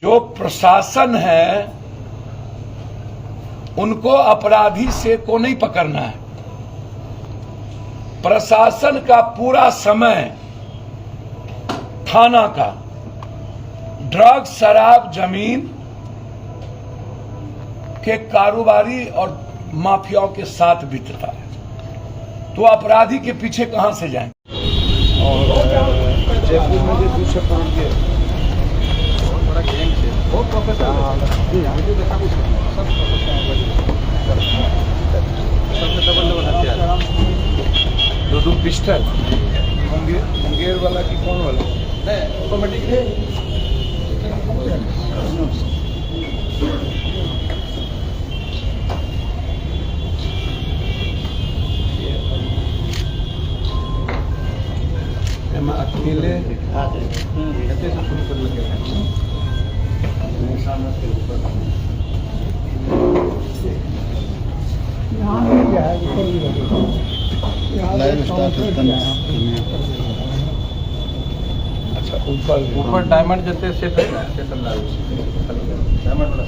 जो प्रशासन है उनको अपराधी से को नहीं पकड़ना है। प्रशासन का पूरा समय थाना का ड्रग, शराब, जमीन के कारोबारी और माफियाओं के साथ बीतता है, तो अपराधी के पीछे कहां से जाएं? और जयपुर में जो 200 करोड़ के बड़ा गैंग है, बहुत प्रोफेशनल यहाँ जो देखा कुछ सबसे डबल हथियार, 2 पिस्टल, मुंगेर वाला की कौन वाला नहीं ऑटोमेटिक है। अकेले ऐसे से शुरू कर लगे अच्छा ऊपर डायमंड जैसे सेट है डायमंड वाला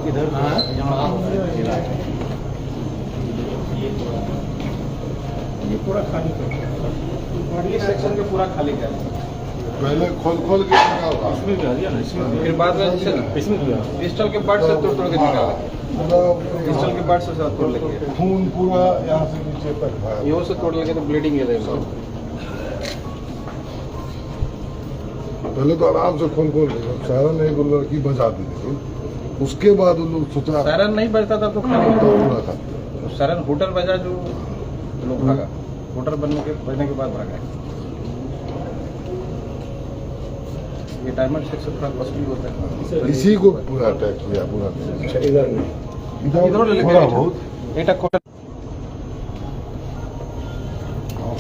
इधर ये पूरा खाली कर, ये सेक्शन के पूरा खाली कर, पहले खोल के निकाला, इसमें भी आ गया ना, इसमें फिर बाद में इसमें भी पिस्टल के पार्ट से तोड़ के निकाला, पिस्टल के पार्ट से तोड़ लेके खून पूरा यहाँ से नीचे तक है। यहाँ से तोड़ लेके तो ब्लीडिंग है। पहले तो आराम से खोल सारा नहीं, वो लड़की बजा दी, लेकिन उसके बाद उन लोग सोचा सायरन नहीं बजता था तो खाली पूरा था। सायरन होटल बजा, जो लोग भागा, होटल बजने के बाद भागा। ये डायमंड सेक्शन थोड़ा कॉस्टली होता है, इसी को पूरा अटैक किया पूरा। इधर नहीं, इधर थोड़ा बहुत एटा कोटा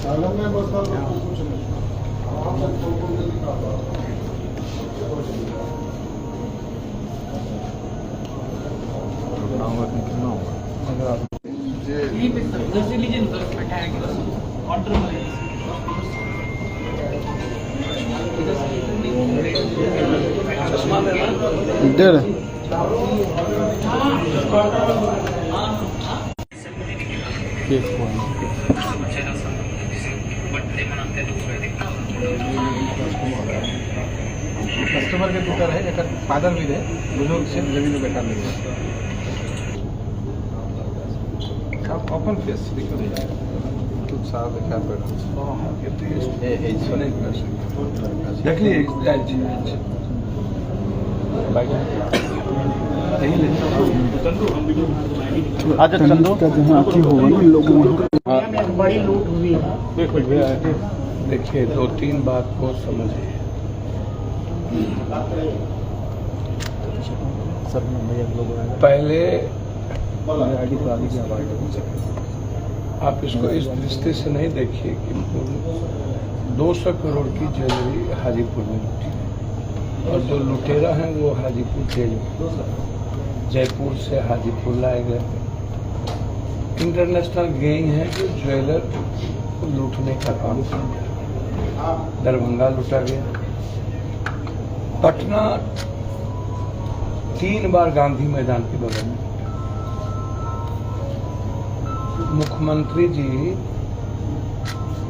सालन में बस कुछ नहीं, आराम से खोल के निकाला। कस्टमर के दुकान है, एक फादर भी है, बुजुर्ग से जमीन में बैठा नहीं है। आप ओपन फेस दिख नहीं है, कुछ साफ दिखा पड़ अच्छा चंदो बड़ी लूट हुई है। देखिए 2-3 बात को समझिए। पहले आप इसको इस दृष्टि से नहीं देखिए कि 200 करोड़ की ज्वेलरी हाजीपुर में लूटी है और जो लुटेरा हैं वो हाजीपुर जेल में जयपुर से हाजीपुर लाए गए। इंटरनेशनल गैंग है जो ज्वेलर को लूटने का काम करता है। दरभंगा लूटा गया, पटना 3 बार गांधी मैदान के बगल में। मुख्यमंत्री जी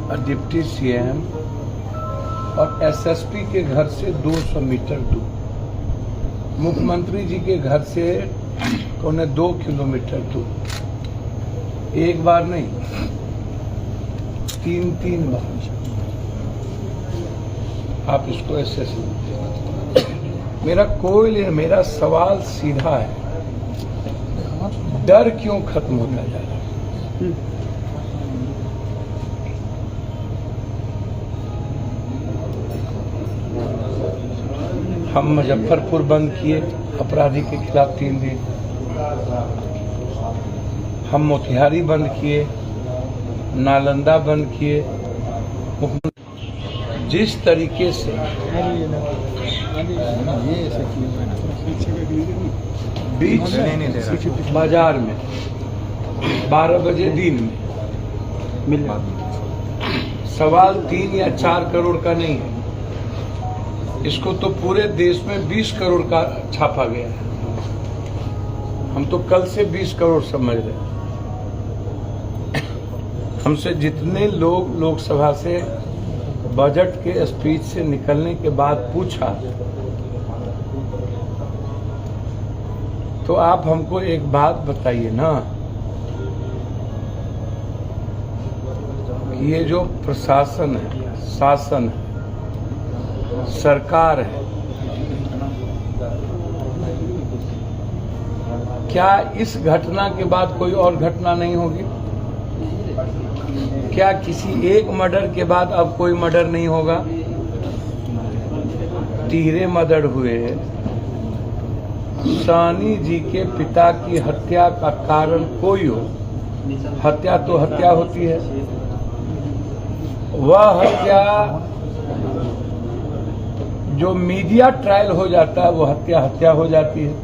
और डिप्टी सीएम और एसएसपी के घर से 200 मीटर दूर, मुख्यमंत्री जी के घर से 2 किलोमीटर दूर, एक बार नहीं 3 बार। आप इसको ऐसे मेरा सवाल सीधा है, डर क्यों खत्म होता जा रहा है? हम मुजफ्फरपुर बंद किए अपराधी के खिलाफ 3 दिन, हम मोतिहारी बंद किए, नालंदा बंद किए। जिस तरीके से बीच बाजार में 12 बजे दिन में सवाल 3 या 4 करोड़ का नहीं है, इसको तो पूरे देश में 20 करोड़ का छापा गया है। हम तो कल से 20 करोड़ समझ रहे हैं। हमसे जितने लोग लोकसभा से बजट के स्पीच से निकलने के बाद पूछा, तो आप हमको एक बात बताइए ना, ये जो प्रशासन है, शासन है, सरकार है, क्या इस घटना के बाद कोई और घटना नहीं होगी? क्या किसी एक मर्डर के बाद अब कोई मर्डर नहीं होगा? 3 मर्डर हुए। सानी जी के पिता की हत्या का कारण कोई हो, हत्या तो हत्या होती है। वह हत्या जो मीडिया ट्रायल हो जाता है, वो हत्या हो जाती है।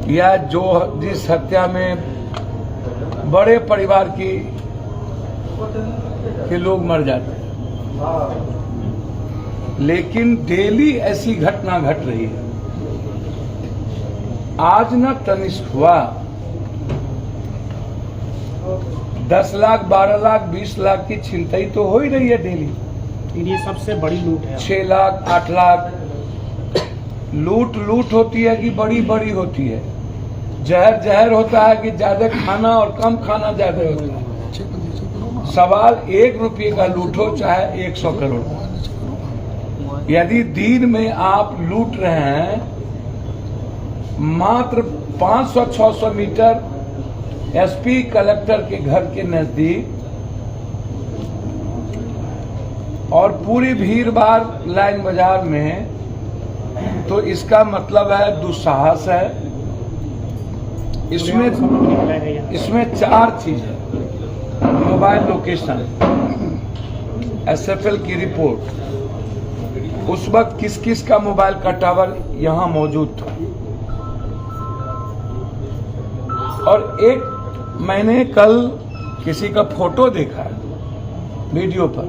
या जो जिस हत्या में बड़े परिवार के लोग मर जाते हैं, लेकिन डेली ऐसी घटना घट रही है। आज न तनिष्क हुआ, 10 लाख, 12 लाख, 20 लाख की छिनतई तो हो ही रही है डेली। ये सबसे बड़ी लूट है। 6 लाख, 8 लाख लूट होती है कि बड़ी होती है? जहर होता है कि ज्यादा खाना और कम खाना ज्यादा होता है? सवाल 1 रुपये का लूट हो चाहे 100 करोड़ का, यदि दिन में आप लूट रहे हैं मात्र 500-600 मीटर एसपी कलेक्टर के घर के नजदीक, और पूरी भीड़ भाड़ लाइन बाजार में, तो इसका मतलब है दुस्साहस है। इसमें 4 चीज है: मोबाइल लोकेशन, एसएफएल की रिपोर्ट, उस वक्त किस किस का मोबाइल का टावर यहां मौजूद था, और एक मैंने कल किसी का फोटो देखा वीडियो पर,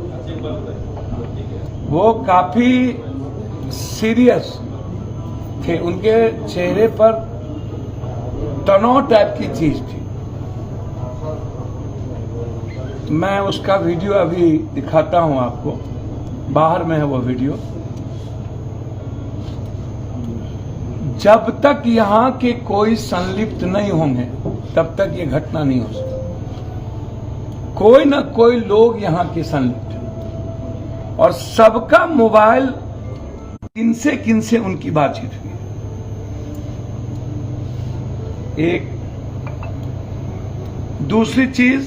वो काफी सीरियस थे, उनके चेहरे पर तनाव टाइप की चीज थी। मैं उसका वीडियो अभी दिखाता हूं आपको, बाहर में है वो वीडियो। जब तक यहां के कोई संलिप्त नहीं होंगे तब तक ये घटना नहीं हो सकती। कोई ना कोई लोग यहां के संलिप्त हैं, और सबका मोबाइल किनसे उनकी बातचीत हुई। एक दूसरी चीज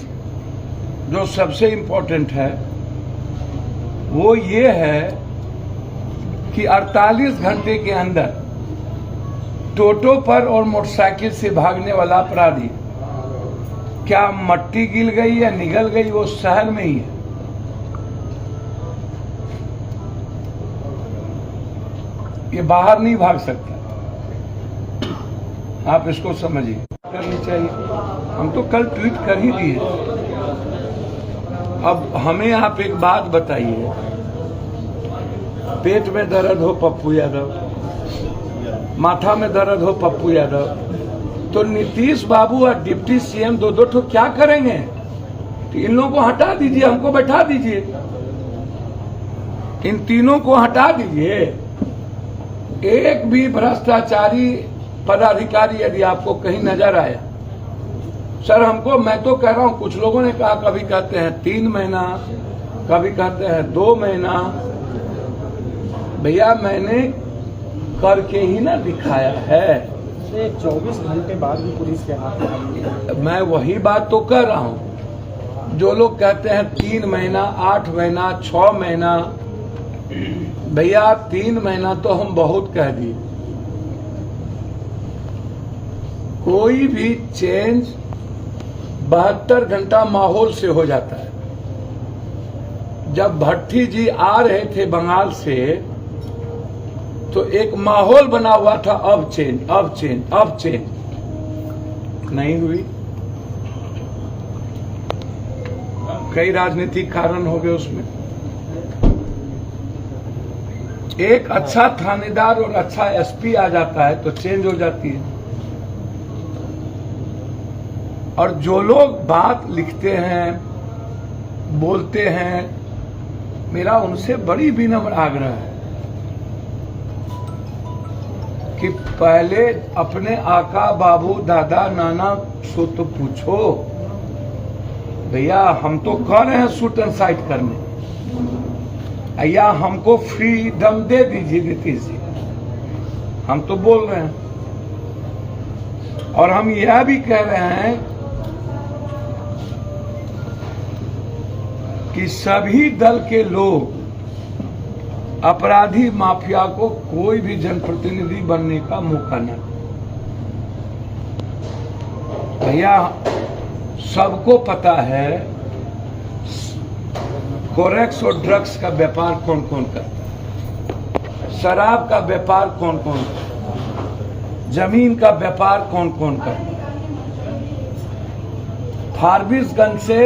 जो सबसे इंपॉर्टेंट है वो ये है कि 48 घंटे के अंदर टोटो पर और मोटरसाइकिल से भागने वाला अपराधी क्या मट्टी गिल गई या निगल गई, वो शहर में ही है। ये बाहर नहीं भाग सकता। आप इसको समझिए, करनी चाहिए। हम तो कल ट्वीट कर ही दिए। अब हमें आप एक बात बताइए, पेट में दर्द हो पप्पू यादव, माथा में दर्द हो पप्पू यादव, तो नीतीश बाबू और डिप्टी सीएम दो ठो क्या करेंगे? तो इन लोगों को हटा दीजिए, हमको बैठा दीजिए, इन तीनों को हटा दीजिए। एक भी भ्रष्टाचारी पदाधिकारी यदि आपको कहीं नजर आया, सर हमको, मैं तो कह रहा हूं, कुछ लोगों ने कहा, कभी कहते हैं 3 महीना, कभी कहते हैं 2 महीना। भैया मैंने करके ही ना दिखाया है। 24 घंटे बाद भी पुलिस के हाथ में। मैं वही बात तो कर रहा हूं। जो लोग कहते हैं 3 महीना, 8 महीना, 6 महीना, भैया 3 महीना तो हम बहुत कह दिए। कोई भी चेंज 72 घंटा माहौल से हो जाता है। जब भट्टी जी आ रहे थे बंगाल से, तो एक माहौल बना हुआ था, अब चेंज, अब चेंज, अब चेंज नहीं हुई। कई राजनीतिक कारण हो गए उसमें। एक अच्छा थानेदार और अच्छा एसपी आ जाता है तो चेंज हो जाती है। और जो लोग बात लिखते हैं, बोलते हैं, मेरा उनसे बड़ी विनम्र आग्रह है कि पहले अपने आका, बाबू, दादा, नाना से तो पूछो। भैया हम तो कह रहे हैं शूट एंड साइट करने, या हमको फ्रीडम दे दीजिए नीतीश जी, हम तो बोल रहे हैं। और हम यह भी कह रहे हैं कि सभी दल के लोग अपराधी माफिया को कोई भी जनप्रतिनिधि बनने का मौका न दें। भैया सबको पता है कोरेक्स और ड्रग्स का व्यापार कौन कौन करता है, शराब का व्यापार कौन कौन करता है, जमीन का व्यापार कौन कौन करता है। फारबिसगंज से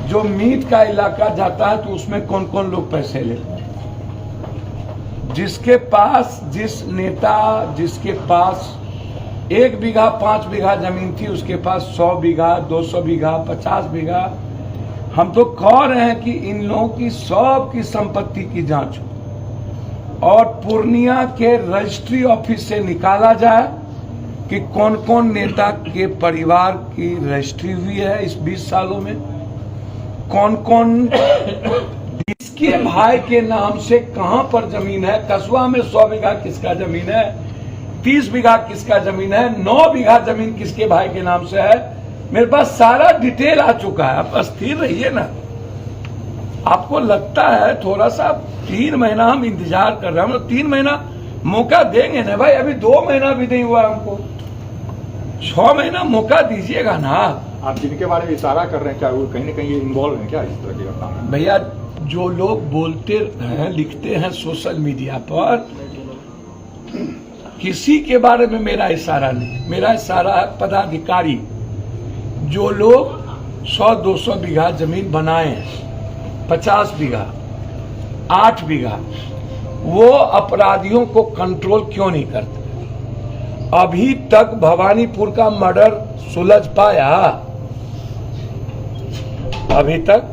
जो मीट का इलाका जाता है तो उसमें कौन कौन लोग पैसे लेते हैं। जिसके पास, जिस नेता जिसके पास 1 बीघा 5 बीघा जमीन थी, उसके पास 100 बीघा 200 बीघा 50 बीघा। हम तो कह रहे हैं कि इन लोगों की सब की संपत्ति की जांच हो और पूर्णिया के रजिस्ट्री ऑफिस से निकाला जाए कि कौन कौन नेता के परिवार की रजिस्ट्री हुई है इस 20 सालों में, कौन कौन किसके भाई के नाम से कहां पर जमीन है। कसबा में 100 बीघा किसका जमीन है, 30 बीघा किसका जमीन है, 9 बीघा जमीन किसके भाई के नाम से है। मेरे पास सारा डिटेल आ चुका है। आप स्थिर रहिए ना। आपको लगता है थोड़ा सा 3 महीना हम इंतजार कर रहे हैं, हम लोग 3 महीना मौका देंगे ना भाई। अभी 2 महीना भी नहीं हुआ हमको, 6 महीना मौका दीजिएगा ना। आप जिनके बारे में इशारा कर रहे हैं, क्या वो कहीं ना कहीं इन्वॉल्व है क्या इस तरह की घटना में? भैया जो लोग बोलते हैं, लिखते हैं सोशल मीडिया पर, किसी के बारे में मेरा इशारा नहीं। मेरा इशारा है पदाधिकारी जो लोग 100-200 बीघा जमीन बनाए हैं, 50 बीघा 8 बीघा, वो अपराधियों को कंट्रोल क्यों नहीं करते। अभी तक भवानीपुर का मर्डर सुलझ पाया? अभी तक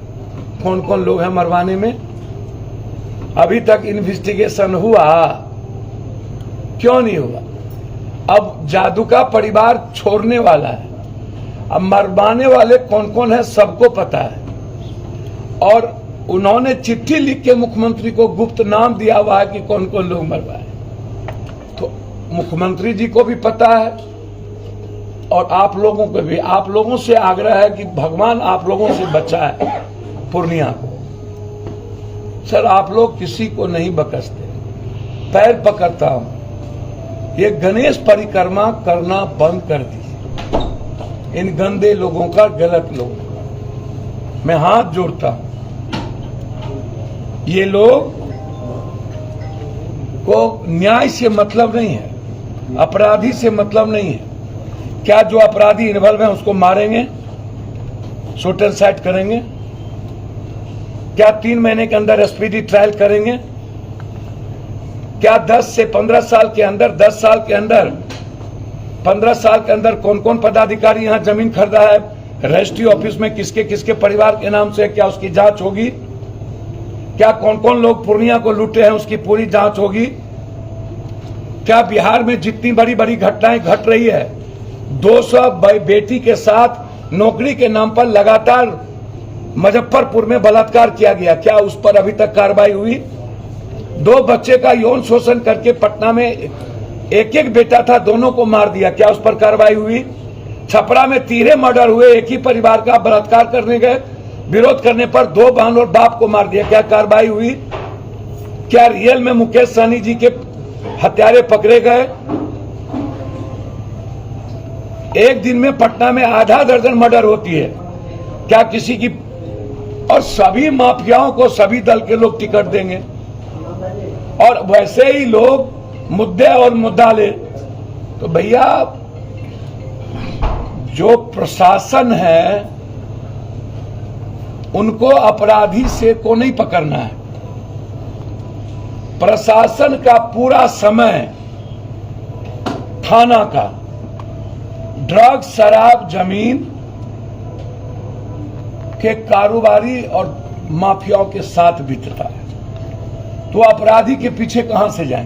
कौन कौन लोग हैं मरवाने में? अभी तक इन्वेस्टिगेशन हुआ? क्यों नहीं हुआ? अब जादू का परिवार छोड़ने वाला है, अब मरवाने वाले कौन कौन है सबको पता है। और उन्होंने चिट्ठी लिख के मुख्यमंत्री को गुप्त नाम दिया हुआ है कि कौन कौन लोग मरवाए। तो मुख्यमंत्री जी को भी पता है और आप लोगों को भी। आप लोगों से आग्रह है कि भगवान आप लोगों से बचाए पूर्णिया को। सर आप लोग किसी को नहीं बकसते, पैर पकड़ता हूं, ये गणेश परिक्रमा करना बंद कर दीजिए। इन गंदे लोगों का, गलत लोगों का मैं हाथ जोड़ता हूं। ये लोग को न्याय से मतलब नहीं है, अपराधी से मतलब नहीं है। क्या जो अपराधी इन्वॉल्व है उसको मारेंगे, शूट एंड साइट करेंगे? क्या 3 महीने के अंदर स्पीडी ट्रायल करेंगे? क्या 10 से 15 साल के अंदर, 10 साल के अंदर, 15 साल के अंदर कौन कौन पदाधिकारी यहां जमीन खरीदा है, रजिस्ट्री ऑफिस में किसके किसके परिवार के नाम से, क्या उसकी जांच होगी? क्या कौन कौन लोग पूर्णिया को लूटे हैं उसकी पूरी जांच होगी? क्या बिहार में जितनी बड़ी बड़ी घटनाएं घट रही है, 200 बेटी के साथ नौकरी के नाम पर लगातार मुजफ्फरपुर में बलात्कार किया गया, क्या उस पर अभी तक कार्रवाई हुई? 2 बच्चे का यौन शोषण करके पटना में एक बेटा था, दोनों को मार दिया, क्या उस पर कार्रवाई हुई? छपरा में 3 मर्डर हुए, एक ही परिवार का, बलात्कार करने गए, विरोध करने पर 2 बहन और बाप को मार दिया, क्या कार्रवाई हुई? क्या रियल में मुकेश सहनी जी के हत्यारे पकड़े गए? एक दिन में पटना में आधा दर्जन मर्डर होती है, क्या किसी की? और सभी माफियाओं को सभी दल के लोग टिकट देंगे, और वैसे ही लोग मुद्दे और मुद्दा ले। तो भैया जो प्रशासन है उनको अपराधी से को नहीं पकड़ना है। प्रशासन का पूरा समय थाना का ड्रग, शराब, जमीन के कारोबारी और माफियाओं के साथ बीतता है, तो अपराधी के पीछे कहां से जाएं?